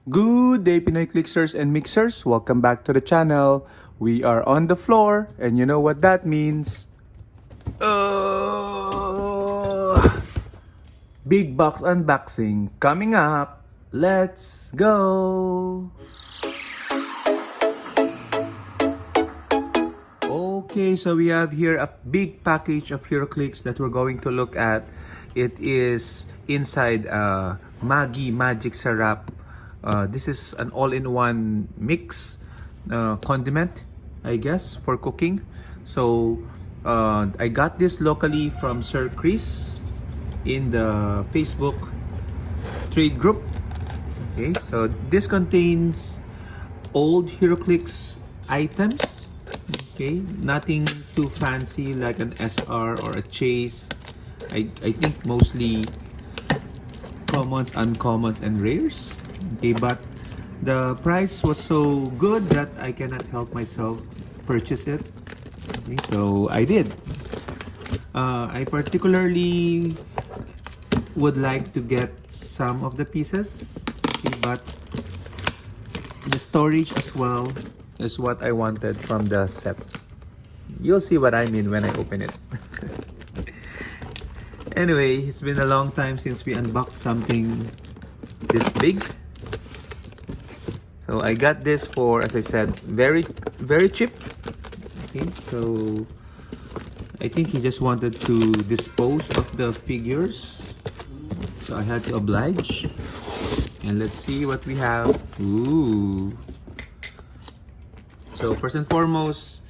Good day, Pinoy Clixers and Mixers. Welcome back to the channel. We are on the floor, and you know what that means. Big box unboxing coming up. Let's go. Okay, so we have here a big package of Heroclix that we're going to look at. It is inside Maggi Magic Syrup. This is an all-in-one mix condiment, I guess, for cooking. So I got this locally from Sir Chris in the Facebook trade group. Okay, so this contains old Heroclix items. Okay, nothing too fancy like an SR or a Chase. I think mostly commons, uncommons, and rares. Okay, but the price was so good that I cannot help myself purchase it. Okay, so I did. I particularly would like to get some of the pieces, okay, but the storage as well is what I wanted from the set. You'll see what I mean when I open it. Anyway, it's been a long time since we unboxed something this big. So I got this for, as I said, very cheap. Okay, so I think he just wanted to dispose of the figures. So I had to oblige. And let's see what we have. Ooh. So first and foremost,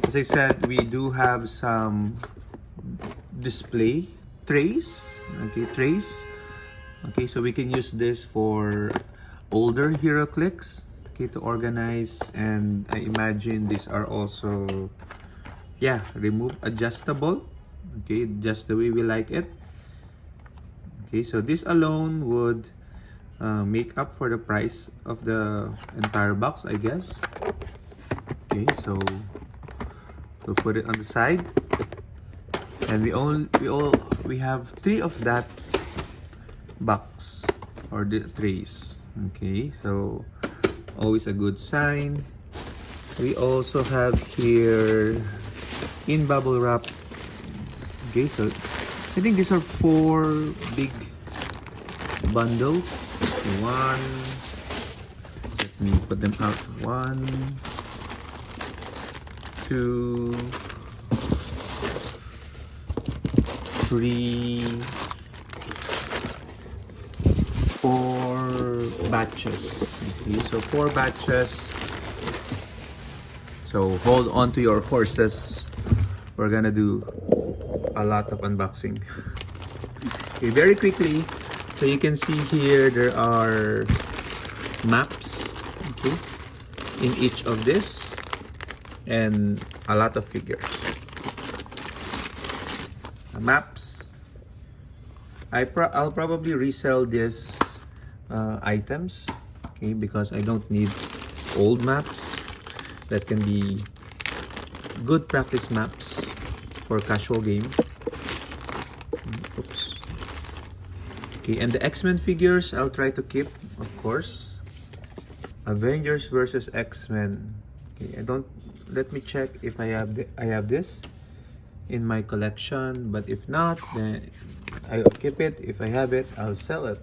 as I said, we do have some display trays. Okay, trays. Okay, so we can use this for older Heroclix, okay, to organize, and I imagine these are also, yeah, remove adjustable. Okay, just the way we like it. Okay, so this alone would make up for the price of the entire box, I guess. Okay, so we'll put it on the side, and we have 3 of that box or the trays. Okay, so always a good sign. We also have here in bubble wrap. Okay, so I think these are 4 big bundles. One, let me put them out. 1, 2, 3, 4 batches. Okay, so 4 batches. So hold on to your horses. We're gonna do a lot of unboxing. Okay, very quickly. So you can see here there are maps, okay, in each of this, and a lot of figures. Maps. I'll probably resell this items, okay, because I don't need old maps. That can be good practice maps for casual game. Oops. Okay, and the X-Men figures I'll try to keep, of course. Avengers versus X-Men. Okay, let me check if I have this in my collection, but if not, then I'll keep it. If I have it, I'll sell it.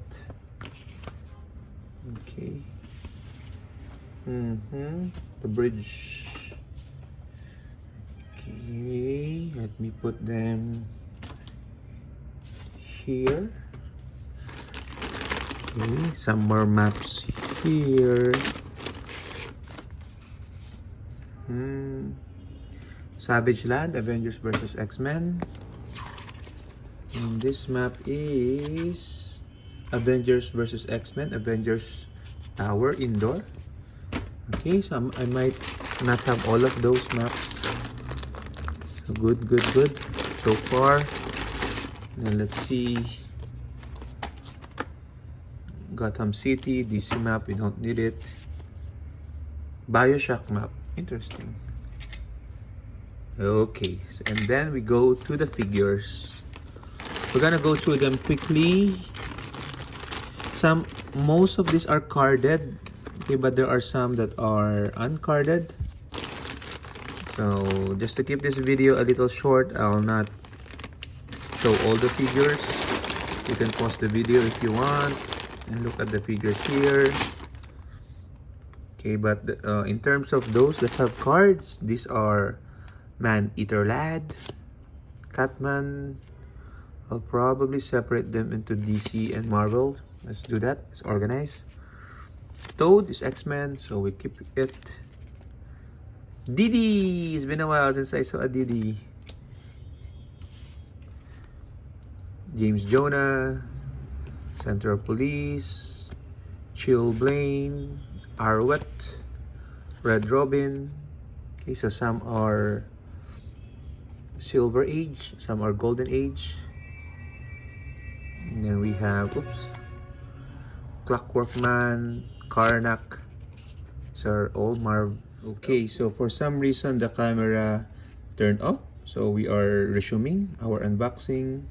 Okay. The bridge. Okay, let me put them here. Okay, some more maps here. Savage Land, Avengers versus X-Men. And this map is Avengers versus X-Men, Avengers Tower Indoor. Okay, so I might not have all of those maps. So good so far. Now let's see. Gotham City, DC map, we don't need it. Bioshock map, interesting. Okay, so, and then we go to the figures. We're gonna go through them quickly. Some most of these are carded, okay, but there are some that are uncarded. So just to keep this video a little short, I'll not show all the figures. You can pause the video if you want and look at the figures here. Okay, but in terms of those that have cards, these are Man-Eater Lad, Catman. I'll probably separate them into DC and Marvel. Let's do that. Let's organize. Toad is X-Men, so we keep it. Diddy! It's been a while since I saw a Diddy. James Jonah, Central Police, Chill Blaine, Arwet, Red Robin. Okay, so some are Silver Age, some are Golden Age. And then we have, Clockwork Man, Karnak. These are all Marv. Okay, so for some reason the camera turned off. So we are resuming our unboxing.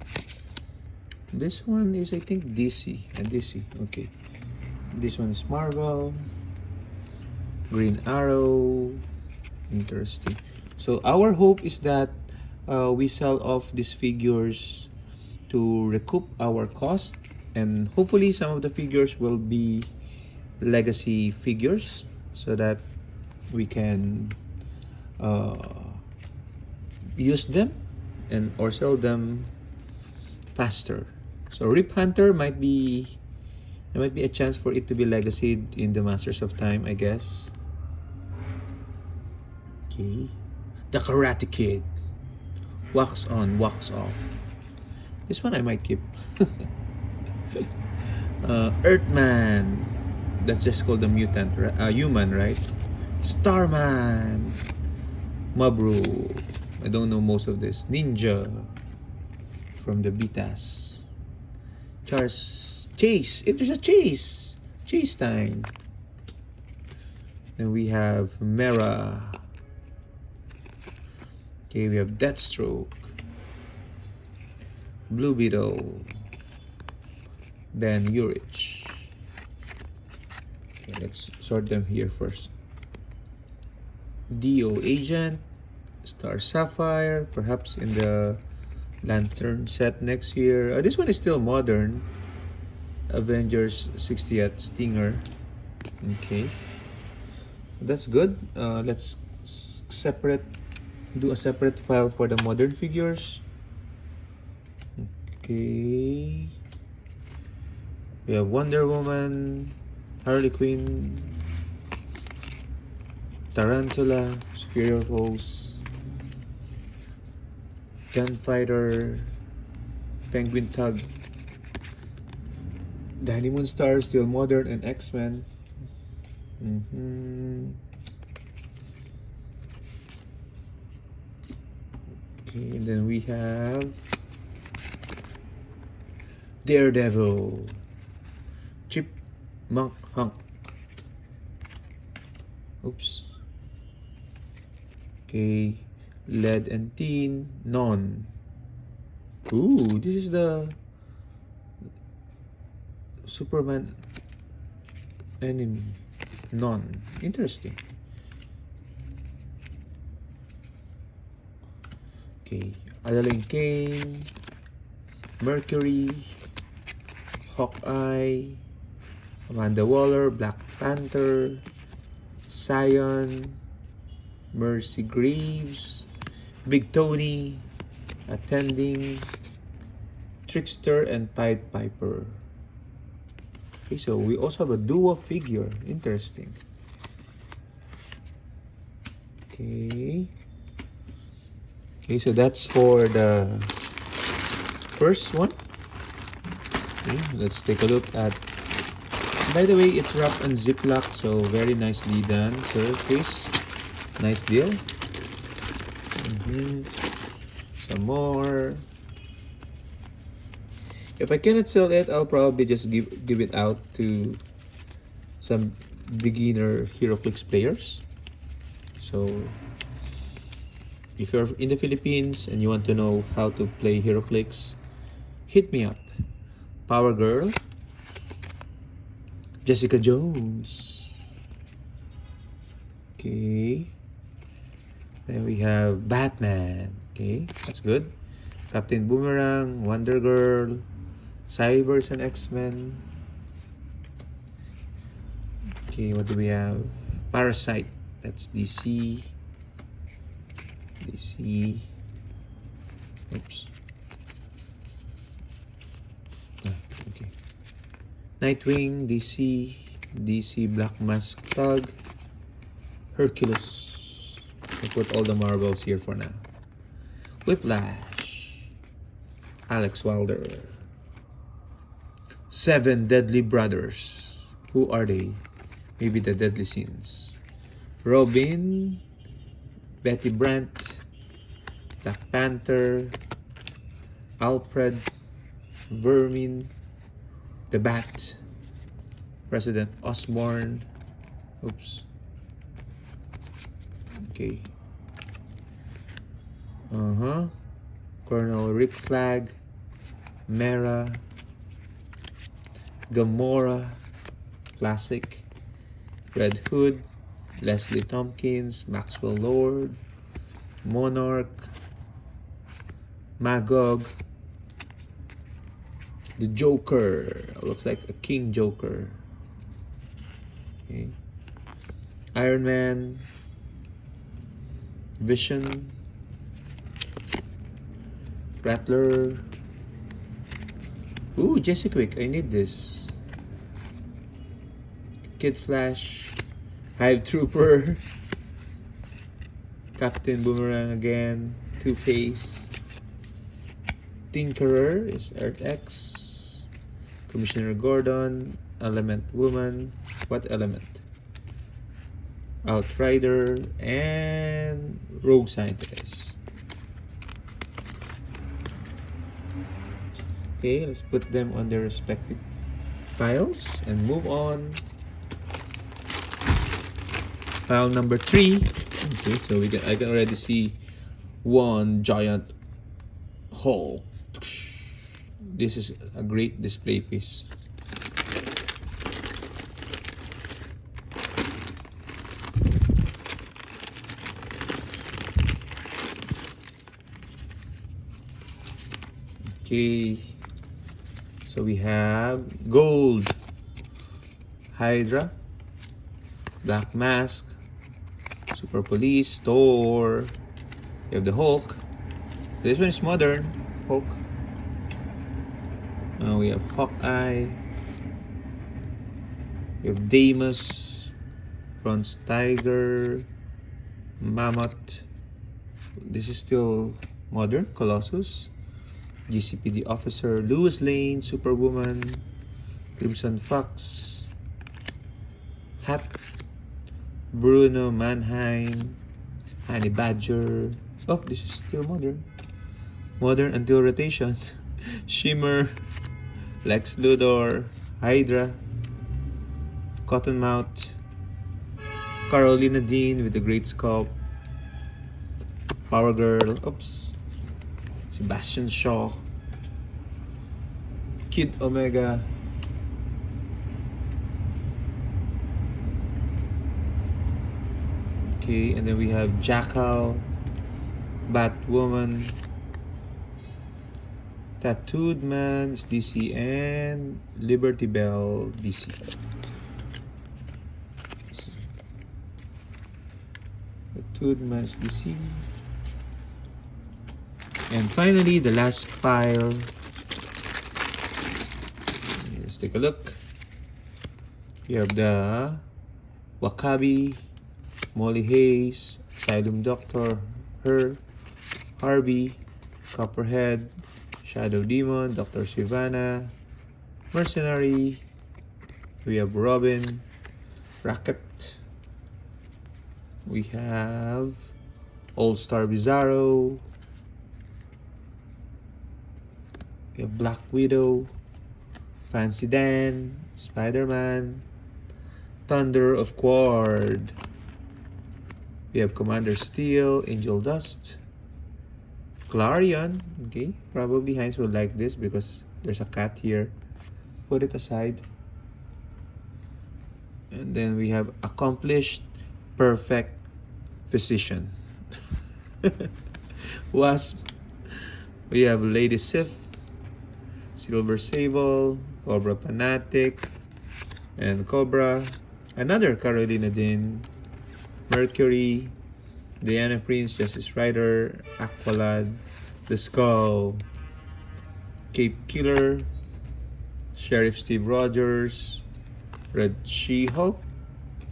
This one is, I think, DC. DC. Okay. This one is Marvel. Green Arrow. Interesting. So our hope is that we sell off these figures to recoup our cost, and hopefully some of the figures will be legacy figures so that we can use them and or sell them faster. So Rip Hunter might be, there might be a chance for it to be legacied in the Masters of Time, I guess. Okay, the Karate Kid, wax on, wax off. This one I might keep. Earthman, that's just called a mutant, human, right? Starman, Mabru. I don't know most of this. Ninja from the Betas. Charles Chase. It is a Chase. Chase time. Then we have Mera. Okay, we have Deathstroke, Blue Beetle, Ben Urich. Okay, let's sort them here first. Dio Agent, Star Sapphire, perhaps in the Lantern set next year. This one is still modern. Avengers 60th Stinger. Okay, that's good. Let's do a separate file for the modern figures. Okay, we have Wonder Woman, Harley Quinn, Tarantula, Superior Foes, Gunfighter, Penguin Tug, the Honeymoon Star, still modern, and X-Men. Okay, and then we have Daredevil, Chipmunk Hunk. Oops. Okay, Lead and Teen, Non. Ooh, this is the Superman enemy, Non. Interesting. Okay, Adeline Kane, Mercury, Hawkeye, Amanda Waller, Black Panther, Scion, Mercy Graves, Big Tony, Attending, Trickster, and Pied Piper. Okay, so we also have a duo figure. Interesting. Okay. Okay, so that's for the first one. Okay, let's take a look at. By the way, it's wrapped on Ziploc, so very nicely done, sir. Chris, nice deal. Some more. If I cannot sell it, I'll probably just give it out to some beginner Heroclix players. So if you're in the Philippines and you want to know how to play Heroclix, hit me up. Power Girl, Jessica Jones. Okay. Then we have Batman. Okay, that's good. Captain Boomerang, Wonder Girl, Cybers and X-Men. Okay, what do we have? Parasite. That's DC. DC. Oops. Okay. Nightwing, DC. DC Black Mask Thug. Hercules. I put all the Marvels here for now. Whiplash. Alex Wilder. Seven Deadly Brothers. Who are they? Maybe the Deadly Sins. Robin. Betty Brant. Black Panther. Alfred. Vermin. The Bat. President Osborn. Oops. Okay. Colonel Rick Flag. Mera. Gamora. Classic. Red Hood. Leslie Tompkins. Maxwell Lord. Monarch. Magog. The Joker. Looks like a King Joker. Okay. Iron Man. Vision. Rattler. Ooh, Jesse Quick. I need this. Kid Flash. Hive Trooper. Captain Boomerang again. Two-Face. Tinkerer is Earth X. Commissioner Gordon. Element Woman. What element? Outrider and Rogue Scientist. Okay, let's put them on their respective piles and move on. Pile number 3. Okay, so I can already see one giant hole. This is a great display piece. Okay, so we have gold, Hydra, Black Mask, Super Police, Thor. We have the Hulk. This one is modern, Hulk. We have Hawkeye. We have Deimos, Bronze Tiger, Mammoth. This is still modern, Colossus. GCPD Officer, Lois Lane, Superwoman, Crimson Fox, Hat, Bruno Mannheim, Honey Badger. Oh, this is still modern. Modern until rotation. Shimmer, Lex Luthor, Hydra, Cottonmouth, Carolina Dean with the Great Sculpt, Power Girl, oops, Sebastian Shaw, Kid Omega, okay, and then we have Jackal, Batwoman, Tattooed Man is DC, and Liberty Bell DC. Tattooed Man is DC. And finally, the last pile. Let's take a look. You have the Wakabi, Molly Hayes, Asylum Doctor, Harvey, Copperhead, Shadow Demon, Dr. Sivana, Mercenary. We have Robin, Rocket. We have All-Star Bizarro. We have Black Widow, Fancy Dan, Spider-Man, Thunder of Quard. We have Commander Steel, Angel Dust, Clarion. Okay, probably Heinz will like this because there's a cat here. Put it aside. And then we have accomplished, perfect physician. Wasp. We have Lady Sif, Silver Sable, Cobra Fanatic, and Cobra. Another Carolina Din, Mercury, Diana Prince, Justice Rider, Aqualad, The Skull, Cape Killer, Sheriff Steve Rogers, Red She-Hulk,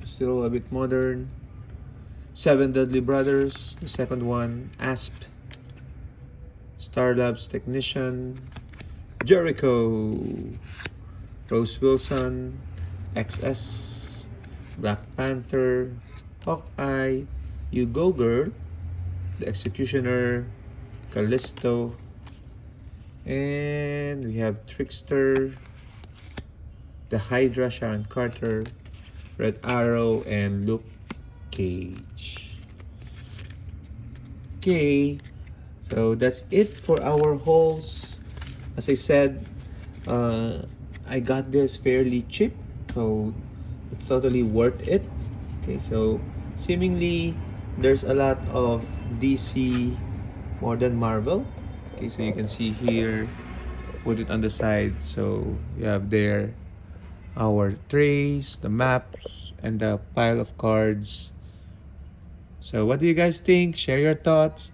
still a bit modern, Seven Dudley Brothers, the second one, Asp, Starlabs Technician, Jericho, Rose Wilson, XS, Black Panther, Hawkeye, You Go Girl, The Executioner, Callisto, and we have Trickster, The Hydra, Sharon Carter, Red Arrow, and Luke Cage. Okay, so that's it for our hauls. As I said, I got this fairly cheap, so it's totally worth it. Okay, so seemingly there's a lot of DC more than Marvel. Okay, so you can see here, put it on the side. So you have there our trays, the maps, and the pile of cards. So what do you guys think? Share your thoughts.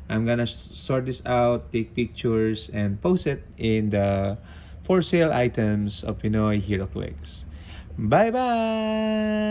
I'm gonna sort this out, take pictures, and post it in the for sale items of Pinoy Heroclix. Bye bye!